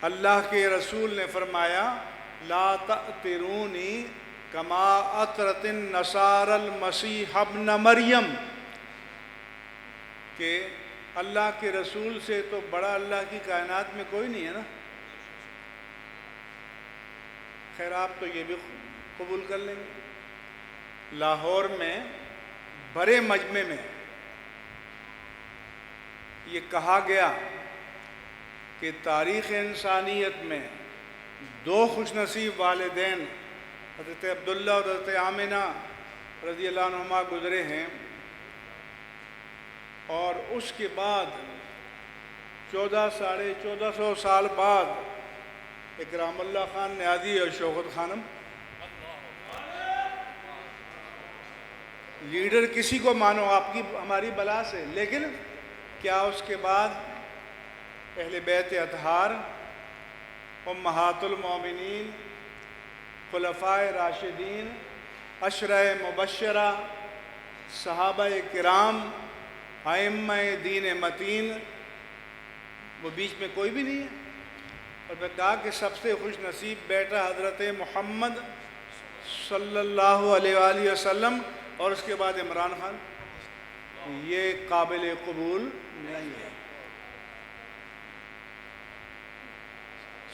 اللہ کے رسول نے فرمایا لا تأطرونی کما اطرت النصارى المسیح ابن مریم، کہ اللہ کے رسول سے تو بڑا اللہ کی کائنات میں کوئی نہیں ہے نا۔ خیر آپ تو یہ بھی قبول کر لیں گے۔ لاہور میں بڑے مجمع میں یہ کہا گیا کہ تاریخ انسانیت میں دو خوش نصیب والدین حضرت عبداللہ اور حضرت آمنہ رضی اللہ عنہما گزرے ہیں، اور اس کے بعد 1400 سال بعد اکرام اللہ خان نیازی اور شوکت خانم لیڈر کسی کو مانو آپ کی ہماری بلا سے، لیکن کیا اس کے بعد اہل بیت اطہار، امہات المومنین، خلفائے راشدین، عشرہ مبشرہ، صحابہ کرام، ائمہ دین متین، وہ بیچ میں کوئی بھی نہیں ہے؟ اور میں کہا کہ سب سے خوش نصیب بیٹا حضرت محمد صلی اللہ علیہ وآلہ وسلم، اور اس کے بعد عمران خان، یہ قابل قبول نہیں ہے۔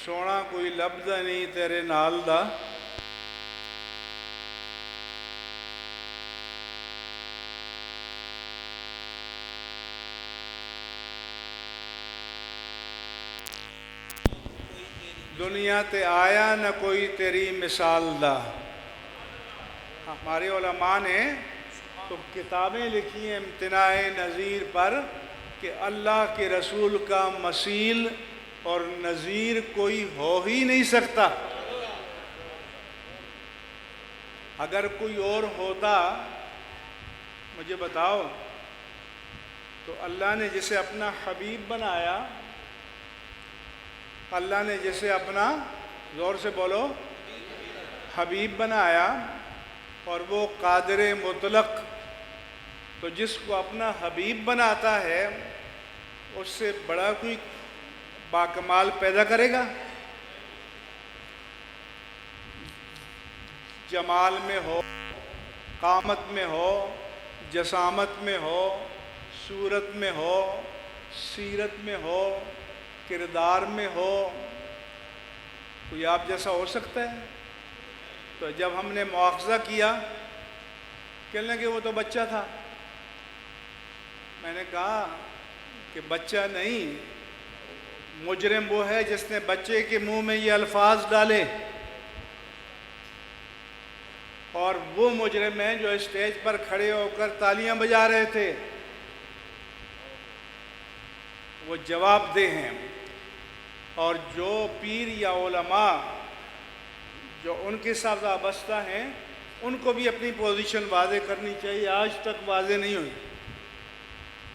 سونا کوئی لفظ نہیں تیرے نال دا، دنیا تے آیا نہ کوئی تیری مثال دا۔ ہمارے علماء نے تو کتابیں لکھی ہیں امتناع نظیر پر کہ اللہ کے رسول کا مثیل اور نظیر کوئی ہو ہی نہیں سکتا۔ اگر کوئی اور ہوتا مجھے بتاؤ، تو اللہ نے جسے اپنا حبیب بنایا، اللہ نے جسے اپنا، زور سے بولو، حبیب بنایا، اور وہ قادر مطلق، تو جس کو اپنا حبیب بناتا ہے اس سے بڑا کوئی باکمال پیدا کرے گا؟ جمال میں ہو، قامت میں ہو، جسامت میں ہو، صورت میں ہو، سیرت میں ہو، کردار میں ہو، کوئی آپ جیسا ہو سکتا ہے؟ تو جب ہم نے مواخذہ کیا، کہنے لگے وہ تو بچہ تھا۔ میں نے کہا کہ بچہ نہیں، مجرم وہ ہے جس نے بچے کے منہ میں یہ الفاظ ڈالے، اور وہ مجرم ہیں جو اسٹیج پر کھڑے ہو کر تالیاں بجا رہے تھے، وہ جواب دہ ہیں۔ اور جو پیر یا علماء جو ان کے ساتھ وابستہ ہیں، ان کو بھی اپنی پوزیشن واضح کرنی چاہیے۔ آج تک واضح نہیں ہوئی،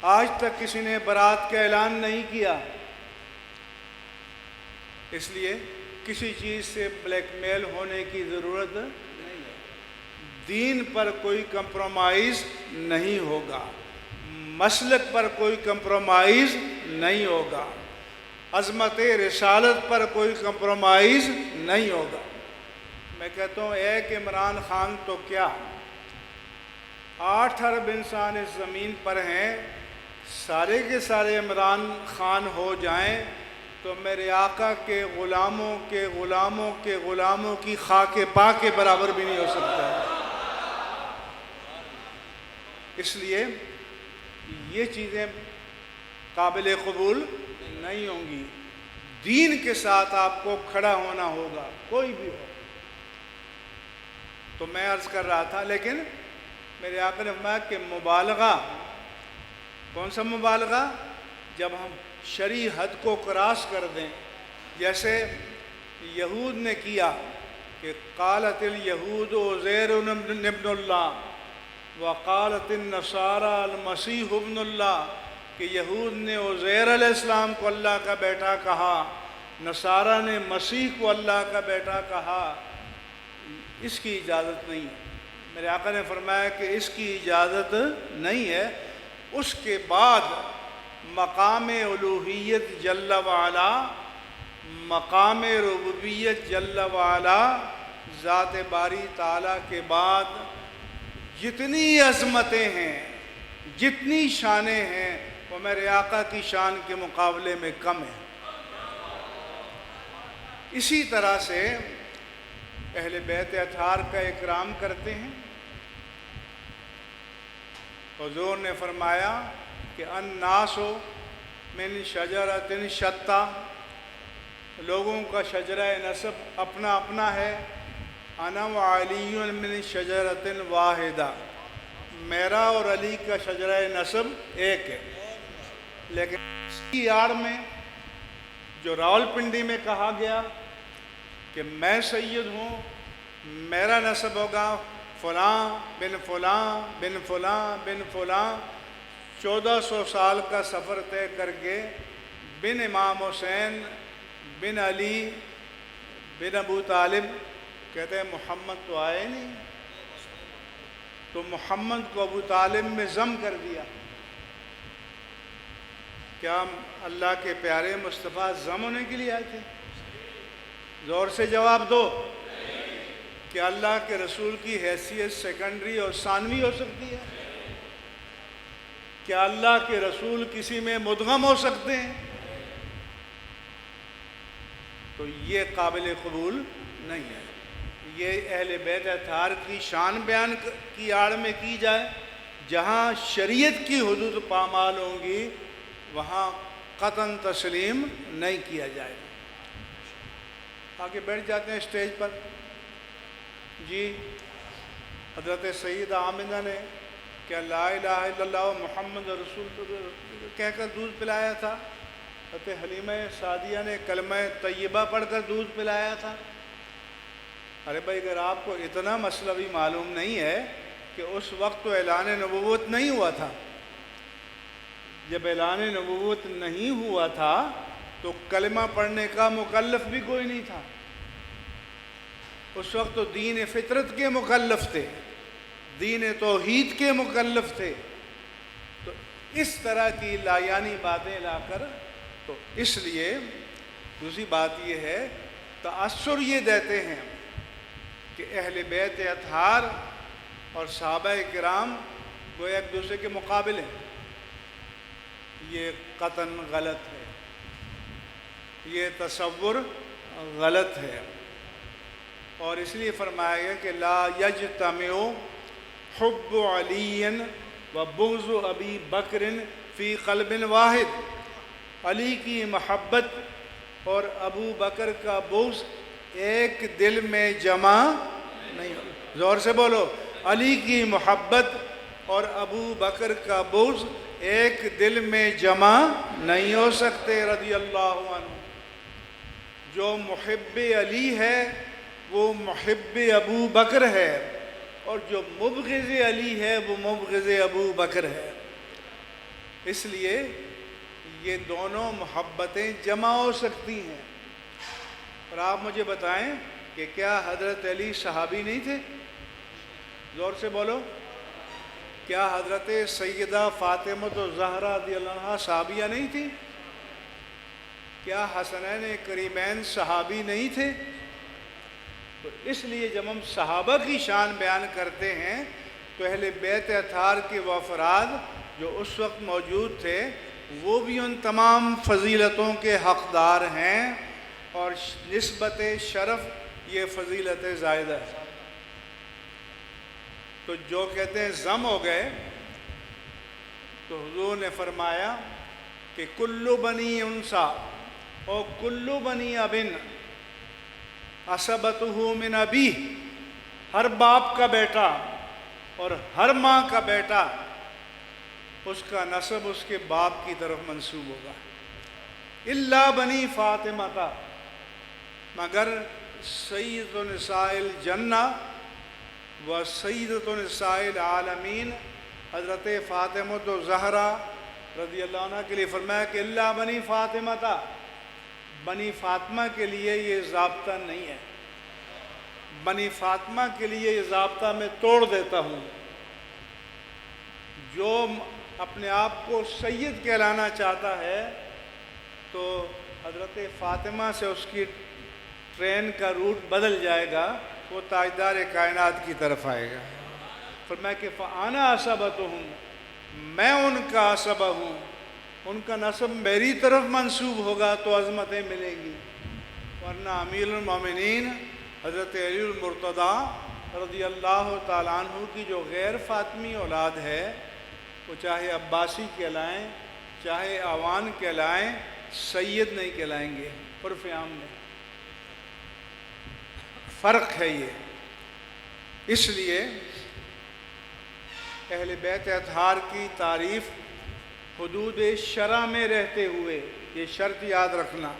آج تک کسی نے برات کا اعلان نہیں کیا۔ اس لیے کسی چیز سے بلیک میل ہونے کی ضرورت نہیں ہے۔ دین پر کوئی کمپرومائز نہیں ہوگا، مسلک پر کوئی کمپرومائز نہیں ہوگا، عظمت رسالت پر کوئی کمپرومائز نہیں ہوگا۔ میں کہتا ہوں ایک عمران خان تو کیا، 8 ارب انسان اس زمین پر ہیں، سارے کے سارے عمران خان ہو جائیں تو میرے آقا کے غلاموں کے غلاموں کے غلاموں کی خاک پا کے برابر بھی نہیں ہو سکتا۔ اس لیے یہ چیزیں قابل قبول نہیں ہوں گی۔ دین کے ساتھ آپ کو کھڑا ہونا ہوگا، کوئی بھی ہو۔ تو میں عرض کر رہا تھا، لیکن میرے آقا نے فرمایا کہ مبالغہ، کون سا مبالغہ؟ جب ہم شرعی حد کو کراس کر دیں، جیسے یہود نے کیا کہ قالت الیہود عزیر ابن اللہ وقالت النصارى المسیح ابن اللہ، کہ یہود نے عزیر علیہ السلام کو اللہ کا بیٹا کہا، نصارہ نے مسیح کو اللہ کا بیٹا کہا۔ اس کی اجازت نہیں ہے۔ میرے آقا نے فرمایا کہ اس کی اجازت نہیں ہے۔ اس کے بعد مقام الوہیت جل وعلا، مقام ربوبیت جل وعلا ذات باری تعالیٰ کے بعد جتنی عظمتیں ہیں، جتنی شانیں ہیں، وہ میرے آقا کی شان کے مقابلے میں کم ہیں۔ اسی طرح سے اہل بیت اطہار کا اکرام کرتے ہیں۔ حضور نے فرمایا کہ الناس من شجرۃ شتیٰ، لوگوں کا شجرہ نسب اپنا اپنا ہے۔ انا وعلی من شجرۃ واحدہ، میرا اور علی کا شجرہ نسب ایک ہے، لیکن اس کی آڑ میں جو راولپنڈی میں کہا گیا کہ میں سید ہوں، میرا نسب ہوگا فلاں بن فلاں بن فلاں بن فلاں، 1400 سال کا سفر طے کر کے بن امام حسین بن علی بن ابو طالب، کہتے ہیں محمد تو آئے نہیں، تو محمد کو ابو طالب میں ضم کر دیا۔ کیا اللہ کے پیارے مصطفیٰ ضم ہونے کے لیے آئے تھے؟ زور سے جواب دو۔ کیا اللہ کے رسول کی حیثیت سیکنڈری اور ثانوی ہو سکتی ہے؟ کیا اللہ کے رسول کسی میں مدغم ہو سکتے ہیں؟ تو یہ قابل قبول نہیں ہے۔ یہ اہل بیت اطہار کی شان بیان کی آڑ میں کی جائے، جہاں شریعت کی حدود پامال ہوں گی وہاں قطعاً تسلیم نہیں کیا جائے گا۔ آگے بیٹھ جاتے ہیں اسٹیج پر۔ جی حضرت سیدہ آمنہ نے کیا لا الہ الا اللہ محمد رسول کہہ کر دودھ پلایا تھا؟ حضرت حلیمہ سعدیہ نے کلمہ طیبہ پڑھ کر دودھ پلایا تھا؟ ارے بھائی، اگر آپ کو اتنا مسئلہ بھی معلوم نہیں ہے کہ اس وقت تو اعلان نبوت نہیں ہوا تھا، جب اعلان نبوت نہیں ہوا تھا تو کلمہ پڑھنے کا مکلف بھی کوئی نہیں تھا، اس وقت تو دین فطرت کے مکلف تھے، دین توحید کے مکلف تھے۔ تو اس طرح کی لایانی باتیں لا کر، تو اس لیے دوسری بات یہ ہے، تأثر یہ دیتے ہیں کہ اہل بیت اطہار اور صحابہ کرام وہ ایک دوسرے کے مقابل ہیں۔ یہ قطعاً غلط ہے، یہ تصور غلط ہے، اور اس لیے فرمایا گیا کہ لا یجتمع حب علی و بغض ابی بکر فی قلب واحد، علی کی محبت اور ابو بکر کا بغض ایک دل میں جمع نہیں ہو۔ زور سے بولو، علی کی محبت اور ابو بکر کا بغض ایک دل میں جمع نہیں ہو سکتے رضی اللہ عنہ۔ جو محب علی ہے وہ محب ابو بکر ہے، اور جو مبغض علی ہے وہ مبغض ابو بکر ہے۔ اس لیے یہ دونوں محبتیں جمع ہو سکتی ہیں۔ اور آپ مجھے بتائیں کہ کیا حضرت علی صحابی نہیں تھے؟ زور سے بولو، کیا حضرت سیدہ فاطمہ الزہرا رضی اللہ عنہا صحابیہ نہیں تھی؟ کیا حسنین کریمین صحابی نہیں تھے؟ تو اس لیے جب ہم صحابہ کی شان بیان کرتے ہیں تو اہل بیت اطہار کے وہ افراد جو اس وقت موجود تھے وہ بھی ان تمام فضیلتوں کے حقدار ہیں، اور نسبت شرف یہ فضیلت زائدہ ہے۔ تو جو کہتے ہیں ضم ہو گئے، تو حضور نے فرمایا کہ کلو بنی انسا او کلو بنی ابن عصبتہ من ابی، ہر باپ کا بیٹا اور ہر ماں کا بیٹا اس کا نسب اس کے باپ کی طرف منسوب ہوگا، الا بنی فاطمہ کا، مگر سید نساء الجنہ و سیدۃ نساء العالمین حضرت فاطمہ الزہرا رضی اللہ عنہ کے لیے فرمایا کہ اللہ بنی فاطمہ تھا، بنی فاطمہ کے لیے یہ ضابطہ نہیں ہے، بنی فاطمہ کے لیے یہ ضابطہ میں توڑ دیتا ہوں۔ جو اپنے آپ کو سید کہلانا چاہتا ہے تو حضرت فاطمہ سے اس کی ٹرین کا روٹ بدل جائے گا، وہ تاجدار کائنات کی طرف آئے گا۔ فرمایا کہ فَأَنَا عَصَبَتُهُمْ، میں ان کا عصبہ ہوں، ان کا نسب میری طرف منسوب ہوگا تو عظمتیں ملیں گی، ورنہ امیر المومنین حضرت علی المرتضیٰ رضی اللہ تعالیٰ عنہ کی جو غیر فاطمی اولاد ہے، وہ چاہے عباسی کہلائیں چاہے اعوان کہلائیں، سید نہیں کہلائیں گے، عرف عام میں فرق ہے یہ۔ اس لیے اہل بیت اطہار کی تعریف حدود شرع میں رہتے ہوئے، یہ شرط یاد رکھنا،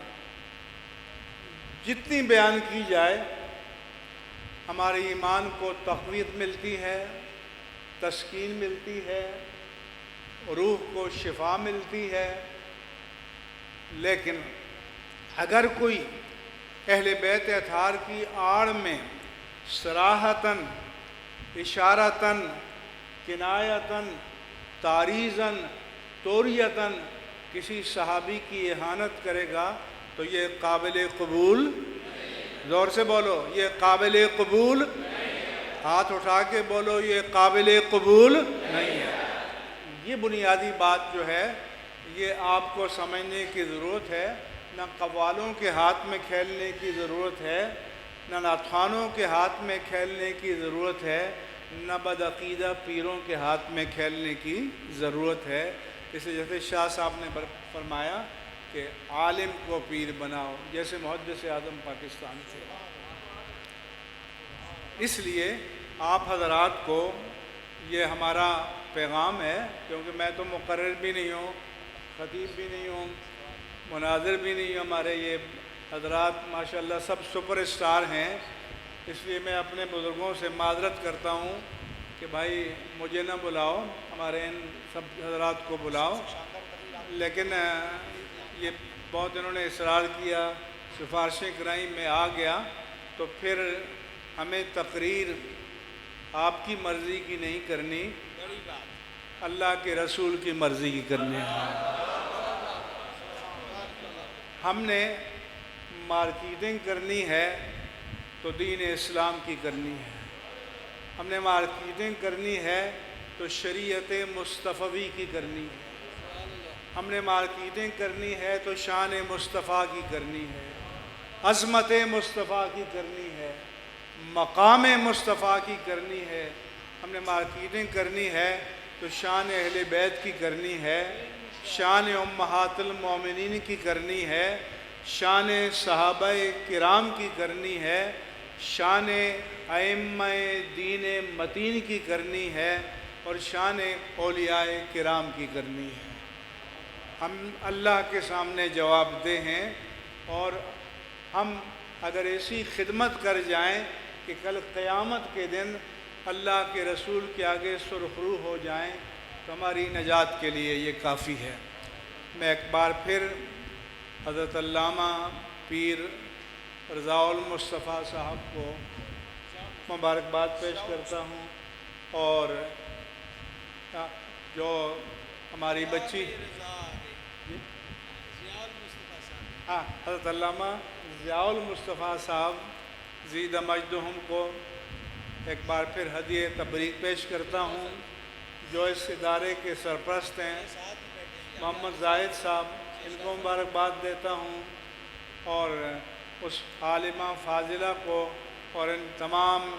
جتنی بیان کی جائے ہمارے ایمان کو تقویت ملتی ہے، تسکین ملتی ہے، روح کو شفا ملتی ہے۔ لیکن اگر کوئی اہل بیت اطہار کی آڑ میں صراحتاً، اشارتاً، کنایتاً، تعریضاً، توریتاً کسی صحابی کی اہانت کرے گا تو یہ قابل قبول، زور سے بولو، یہ قابل قبول، ہاتھ اٹھا کے بولو، یہ قابل قبول نہیں ہے۔ یہ بنیادی بات جو ہے یہ آپ کو سمجھنے کی ضرورت ہے۔ نہ قوالوں کے ہاتھ میں کھیلنے کی ضرورت ہے، نہ ناتخوانوں کے ہاتھ میں کھیلنے کی ضرورت ہے، نہ بدعقیدہ پیروں کے ہاتھ میں کھیلنے کی ضرورت ہے۔ اس لیے جیسے شاہ صاحب نے فرمایا کہ عالم کو پیر بناؤ، جیسے محدث اعظم پاکستان تھے۔ اس لیے آپ حضرات کو یہ ہمارا پیغام ہے، کیونکہ میں تو مقرر بھی نہیں ہوں، خطیب بھی نہیں ہوں، مناظر بھی نہیں ہوں، ہمارے یہ حضرات ماشاءاللہ سب سپر اسٹار ہیں۔ اس لیے میں اپنے بزرگوں سے معذرت کرتا ہوں کہ بھائی مجھے نہ بلاؤ، ہمارے ان سب حضرات کو بلاؤ، لیکن یہ بہت انہوں نے اصرار کیا، سفارشیں کرائیں، میں آ گیا، تو پھر ہمیں تقریر آپ کی مرضی کی نہیں کرنی، اللہ کے رسول کی مرضی کی کرنی ہے۔ ہم نے مارکیٹنگ کرنی ہے تو دین اسلام کی کرنی ہے، ہم نے مارکیٹنگ کرنی ہے تو شریعت مصطفی کی کرنی ہے، ہم نے مارکیٹنگ کرنی ہے تو شان مصطفیٰ کی کرنی ہے، عظمت مصطفیٰ کی کرنی ہے، مقام مصطفیٰ کی کرنی ہے۔ ہم نے مارکیٹنگ کرنی ہے تو شان اہل بیت کی کرنی ہے، شان امہات المومنین کی کرنی ہے، شان صحابہ کرام کی کرنی ہے، شان ائمہ دین متین کی کرنی ہے، اور شان اولیاء کرام کی کرنی ہے۔ ہم اللہ کے سامنے جواب دہ ہیں، اور ہم اگر ایسی خدمت کر جائیں کہ کل قیامت کے دن اللہ کے رسول کے آگے سرخرو ہو جائیں تو ہماری نجات کے لیے یہ کافی ہے۔ میں ایک بار پھر حضرت علامہ پیر رضا المصطفیٰ صاحب کو مبارکباد پیش کرتا ہوں، اور جو ہماری بچی حضرت علامہ ضیاء المصطفیٰ صاحب زید مجدہم کو ایک بار پھر ہدیہ تبریک پیش کرتا ہوں، جو اس ادارے کے سرپرست ہیں محمد زاہد صاحب، ان کو مبارکباد دیتا ہوں، اور اس عالمہ فاضلہ کو اور ان تمام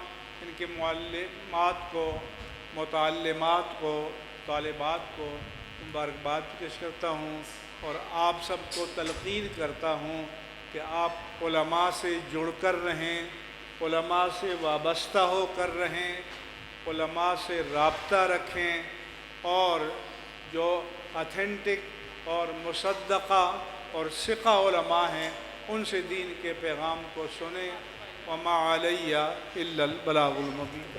ان کے معلمات کو، متعلمات کو، طالبات کو مبارکباد پیش کرتا ہوں، اور آپ سب کو تلقین کرتا ہوں کہ آپ علماء سے جڑ کر رہیں، علماء سے وابستہ ہو کر رہیں، علماء سے رابطہ رکھیں، اور جو اتھینٹک اور مصدقہ اور ثقہ علماء ہیں ان سے دین کے پیغام کو سنیں۔ وما علیہ الا البلاغ المبین۔